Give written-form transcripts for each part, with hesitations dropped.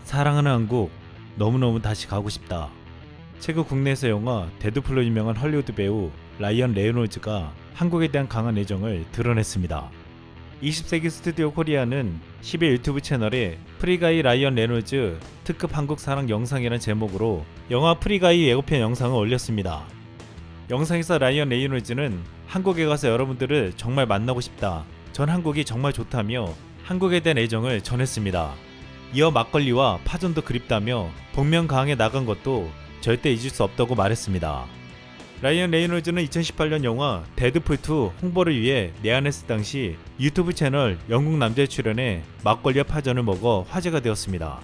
사랑하는 한국, 너무너무 다시 가고 싶다. 최근 국내에서 영화 데드풀로 유명한 헐리우드 배우 라이언 레이놀즈가 한국에 대한 강한 애정을 드러냈습니다. 20세기 스튜디오 코리아는 10일 유튜브 채널에 프리가이 라이언 레이놀즈 특급 한국 사랑 영상이라는 제목으로 영화 프리가이 예고편 영상을 올렸습니다. 영상에서 라이언 레이놀즈는 한국에 가서 여러분들을 정말 만나고 싶다. 전 한국이 정말 좋다며 한국에 대한 애정을 전했습니다. 이어 막걸리와 파전도 그립다며 복면가왕에 나간 것도 절대 잊을 수 없다고 말했습니다. 라이언 레이놀즈는 2018년 영화 데드풀2 홍보를 위해 내한했을 당시 유튜브 채널 영국 남자의 출연에 막걸리와 파전을 먹어 화제가 되었습니다.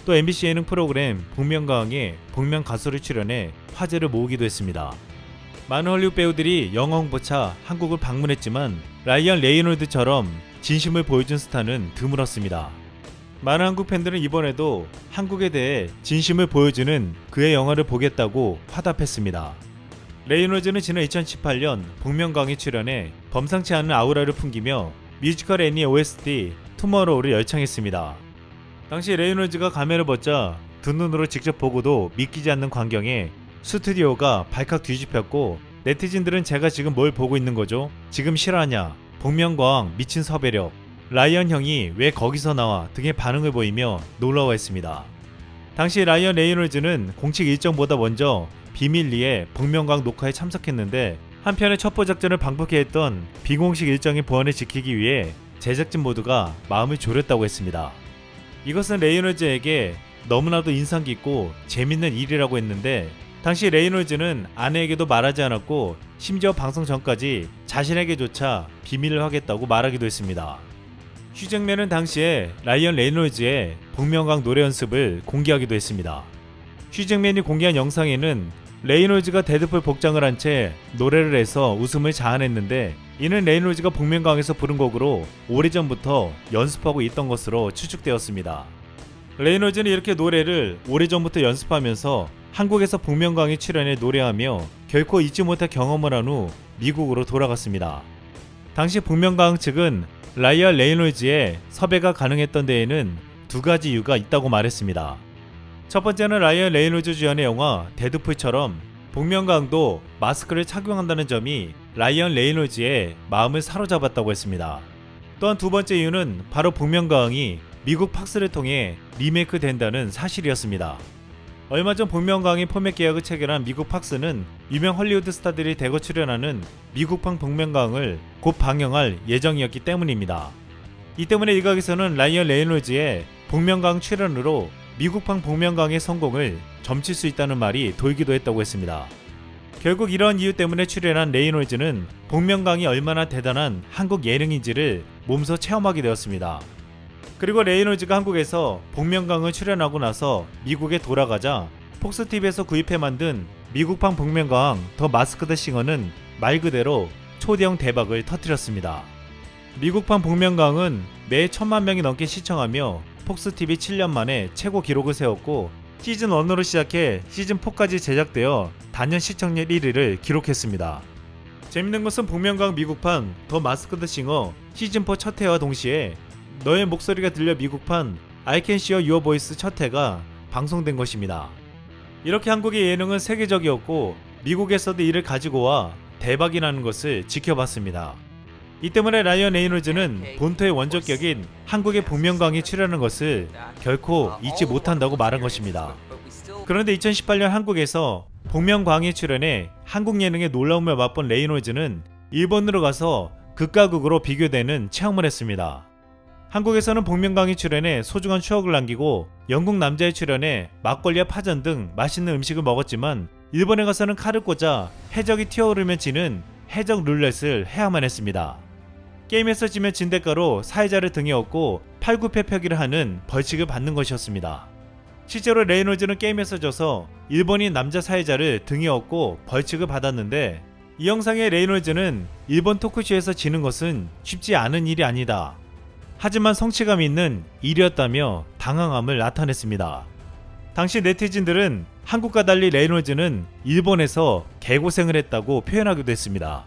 또 MBC 예능 프로그램 복면가왕에 복면 가수를 출연해 화제를 모으기도 했습니다. 많은 헐리우드 배우들이 영화 홍보차 한국을 방문했지만 라이언 레이놀즈처럼 진심을 보여준 스타는 드물었습니다. 많은 한국 팬들은 이번에도 한국에 대해 진심을 보여주는 그의 영화를 보겠다고 화답했습니다. 레이놀즈는 지난 2018년 복면가왕에 출연해 범상치 않은 아우라를 풍기며 뮤지컬 애니의 OST 투머로우를 열창했습니다. 당시 레이놀즈가 가면을 벗자 두 눈으로 직접 보고도 믿기지 않는 광경에 스튜디오가 발칵 뒤집혔고 네티즌들은 제가 지금 뭘 보고 있는 거죠? 지금 실화냐? 복면가왕 미친 섭외력. 라이언 형이 왜 거기서 나와 등의 반응을 보이며 놀라워했습니다. 당시 라이언 레이놀즈는 공식 일정보다 먼저 비밀리에 복면가왕 녹화에 참석했는데 한편의 첩보 작전을 방북해 했던 비공식 일정의 보안을 지키기 위해 제작진 모두가 마음을 졸였다고 했습니다. 이것은 레이놀즈에게 너무나도 인상 깊고 재밌는 일이라고 했는데 당시 레이놀즈는 아내에게도 말하지 않았고 심지어 방송 전까지 자신에게조차 비밀을 하겠다고 말하기도 했습니다. 휴잭맨은 당시에 라이언 레이놀즈의 복면가왕 노래 연습을 공개하기도 했습니다. 휴잭맨이 공개한 영상에는 레이놀즈가 데드풀 복장을 한 채 노래를 해서 웃음을 자아냈는데 이는 레이놀즈가 복면가왕에서 부른 곡으로 오래전부터 연습하고 있던 것으로 추측되었습니다. 레이놀즈는 이렇게 노래를 오래전부터 연습하면서 한국에서 복면가왕에 출연해 노래하며 결코 잊지 못할 경험을 한 후 미국으로 돌아갔습니다. 당시 복면가왕 측은 라이언 레이놀즈의 섭외가 가능했던 데에는 두 가지 이유가 있다고 말했습니다. 첫 번째는 라이언 레이놀즈 주연의 영화 데드풀처럼 복면가왕도 마스크를 착용한다는 점이 라이언 레이놀즈의 마음을 사로잡았다고 했습니다. 또한 두 번째 이유는 바로 복면가왕이 미국 팍스를 통해 리메이크 된다는 사실이었습니다. 얼마 전 복면가왕의 포맷 계약을 체결한 미국 팍스는 유명 헐리우드 스타들이 대거 출연하는 미국판 복면가왕을 곧 방영할 예정이었기 때문입니다. 이 때문에 일각에서는 라이언 레이놀즈의 복면가왕 출연으로 미국판 복면가왕의 성공을 점칠 수 있다는 말이 돌기도 했다고 했습니다. 결국 이러한 이유 때문에 출연한 레이놀즈는 복면가왕이 얼마나 대단한 한국 예능인지를 몸소 체험하게 되었습니다. 그리고 레이놀즈가 한국에서 복면가왕을 출연하고 나서 미국에 돌아가자 폭스TV에서 구입해 만든 미국판 복면가왕 더 마스크드 싱어는 말 그대로 초대형 대박을 터뜨렸습니다. 미국판 복면가왕은 매 1000만 명이 넘게 시청하며 폭스TV 7년 만에 최고 기록을 세웠고 시즌1으로 시작해 시즌4까지 제작되어 단연 시청률 1위를 기록했습니다. 재밌는 것은 복면가왕 미국판 더 마스크드 싱어 시즌4 첫 회와 동시에 너의 목소리가 들려 미국판 I Can See Your Voice 첫 회가 방송된 것입니다. 이렇게 한국의 예능은 세계적이었고 미국에서도 이를 가지고 와 대박이 나는 것을 지켜봤습니다. 이 때문에 라이언 레이놀즈는 본토의 원조격인 한국의 복면가왕이 출연하는 것을 결코 잊지 못한다고 말한 것입니다. 그런데 2018년 한국에서 복면가왕에 출연해 한국 예능의 놀라움을 맛본 레이놀즈는 일본으로 가서 극과 극으로 비교되는 체험을 했습니다. 한국에서는 복면가왕에 출연해 소중한 추억을 남기고 영국 남자의 출연해 막걸리와 파전 등 맛있는 음식을 먹었지만 일본에 가서는 칼을 꽂아 해적이 튀어오르며 지는 해적 룰렛을 해야만 했습니다. 게임에서 지면 진 대가로 사회자를 등에 업고 팔굽혀펴기를 하는 벌칙을 받는 것이었습니다. 실제로 레이놀즈는 게임에서 져서 일본인 남자 사회자를 등에 업고 벌칙을 받았는데 이 영상의 레이놀즈는 일본 토크쇼에서 지는 것은 쉽지 않은 일이 아니다. 하지만 성취감 있는 일이었다며 당황함을 나타냈습니다. 당시 네티즌들은 한국과 달리 레이놀즈는 일본에서 개고생을 했다고 표현하기도 했습니다.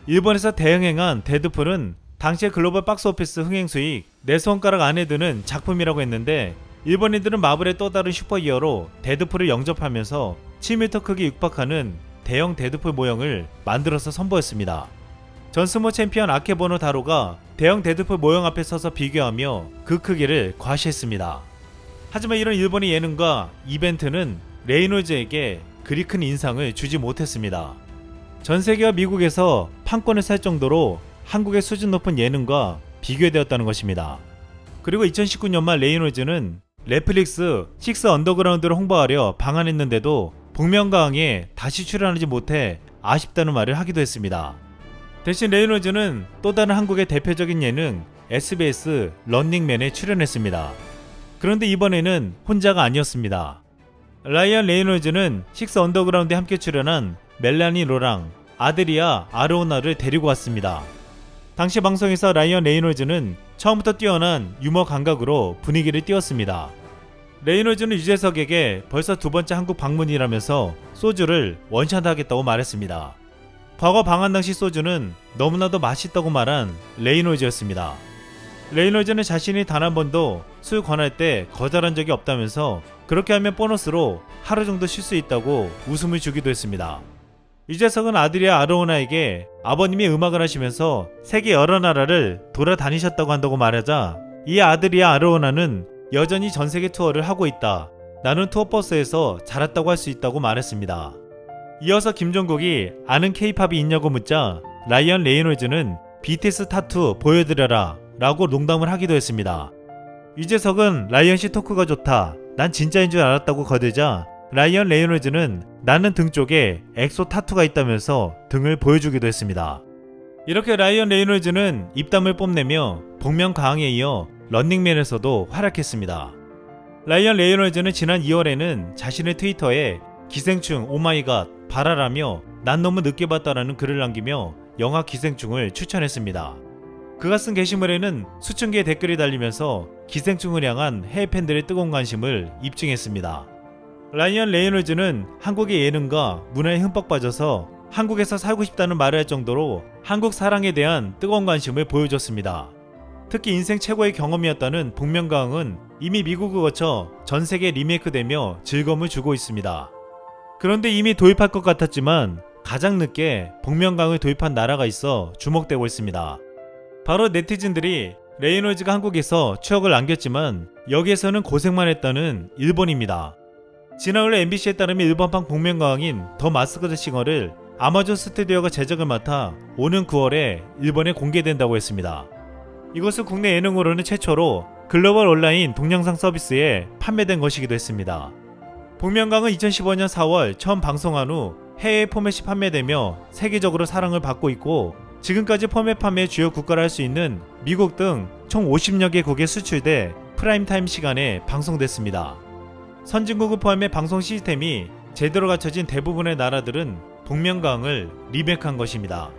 일본에서 대응행한 데드풀은 당시의 글로벌 박스오피스 흥행 수익 4손가락 안에 드는 작품이라고 했는데 일본인들은 마블의 또 다른 슈퍼히어로 데드풀을 영접하면서 7m 크기 육박하는 대형 데드풀 모형을 만들어서 선보였습니다. 전 스모 챔피언 아케보노 다로가 대형 데드풀 모형 앞에 서서 비교하며 그 크기를 과시했습니다. 하지만 이런 일본의 예능과 이벤트는 레이놀즈에게 그리 큰 인상을 주지 못했습니다. 전 세계와 미국에서 판권을 살 정도로 한국의 수준 높은 예능과 비교되었다는 것입니다. 그리고 2019년 말 레이놀즈는 넷플릭스 6 언더그라운드를 홍보하려 방한했는데도 복면가왕에 다시 출연하지 못해 아쉽다는 말을 하기도 했습니다. 대신 레이놀즈는 또 다른 한국의 대표적인 예능 SBS 런닝맨에 출연했습니다. 그런데 이번에는 혼자가 아니었습니다. 라이언 레이놀즈는 6 언더그라운드에 함께 출연한 멜라니 로랑, 아드리아 아르오나를 데리고 왔습니다. 당시 방송에서 라이언 레이놀즈는 처음부터 뛰어난 유머 감각으로 분위기를 띄웠습니다. 레이놀즈는 유재석에게 벌써 두 번째 한국 방문이라면서 소주를 원샷하겠다고 말했습니다. 과거 방한 당시 소주는 너무나도 맛있다고 말한 레이놀즈였습니다. 레이놀즈는 자신이 단 한 번도 술 권할 때 거절한 적이 없다면서 그렇게 하면 보너스로 하루 정도 쉴 수 있다고 웃음을 주기도 했습니다. 유재석은 아드리아 아르오나에게 아버님이 음악을 하시면서 세계 여러 나라를 돌아다니셨다고 한다고 말하자 이 아드리아 아르오나는 여전히 전세계 투어를 하고 있다. 나는 투어버스에서 자랐다고 할 수 있다고 말했습니다. 이어서 김종국이 아는 케이팝이 있냐고 묻자 라이언 레이놀즈는 BTS 타투 보여드려라 라고 농담을 하기도 했습니다. 유재석은 라이언씨 토크가 좋다. 난 진짜인 줄 알았다고 거들자 라이언 레이놀즈는 나는 등 쪽에 엑소 타투가 있다면서 등을 보여주기도 했습니다. 이렇게 라이언 레이놀즈는 입담을 뽐내며 복면가왕에 이어 런닝맨에서도 활약했습니다. 라이언 레이놀즈는 지난 2월에는 자신의 트위터에 기생충 오마이갓 발랄하며 난 너무 늦게 봤다라는 글을 남기며 영화 기생충을 추천했습니다. 그가 쓴 게시물에는 수천 개의 댓글이 달리면서 기생충을 향한 해외 팬들의 뜨거운 관심을 입증했습니다. 라이언 레이놀즈는 한국의 예능과 문화에 흠뻑 빠져서 한국에서 살고 싶다는 말을 할 정도로 한국 사랑에 대한 뜨거운 관심을 보여줬습니다. 특히 인생 최고의 경험이었다는 복면가왕은 이미 미국을 거쳐 전 세계에 리메이크되며 즐거움을 주고 있습니다. 그런데 이미 도입할 것 같았지만 가장 늦게 복면가왕을 도입한 나라가 있어 주목되고 있습니다. 바로 네티즌들이 레이놀즈가 한국에서 추억을 남겼지만 여기에서는 고생만 했다는 일본입니다. 지난해 MBC에 따르면 일본판 복면가왕인 더 마스크드 싱어를 아마존 스튜디오가 제작을 맡아 오는 9월에 일본에 공개된다고 했습니다. 이것은 국내 예능으로는 최초로 글로벌 온라인 동영상 서비스에 판매된 것이기도 했습니다. 복면가왕은 2015년 4월 처음 방송한 후 해외 포맷이 판매되며 세계적으로 사랑을 받고 있고 지금까지 포맷 판매 주요 국가를 할 수 있는 미국 등 총 50여 개국에 수출돼 프라임타임 시간에 방송됐습니다. 선진국을 포함해 방송 시스템이 제대로 갖춰진 대부분의 나라들은 복면가왕을 리메이크한 것입니다.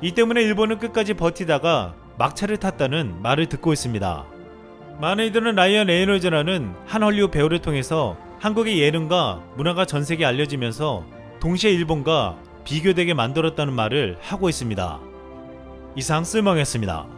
이 때문에 일본은 끝까지 버티다가 막차를 탔다는 말을 듣고 있습니다. 많은 이들은 라이언 레이놀즈라는 한 헐리우드 배우를 통해서 한국의 예능과 문화가 전 세계에 알려지면서 동시에 일본과 비교되게 만들었다는 말을 하고 있습니다. 이상 쓸멍이었습니다.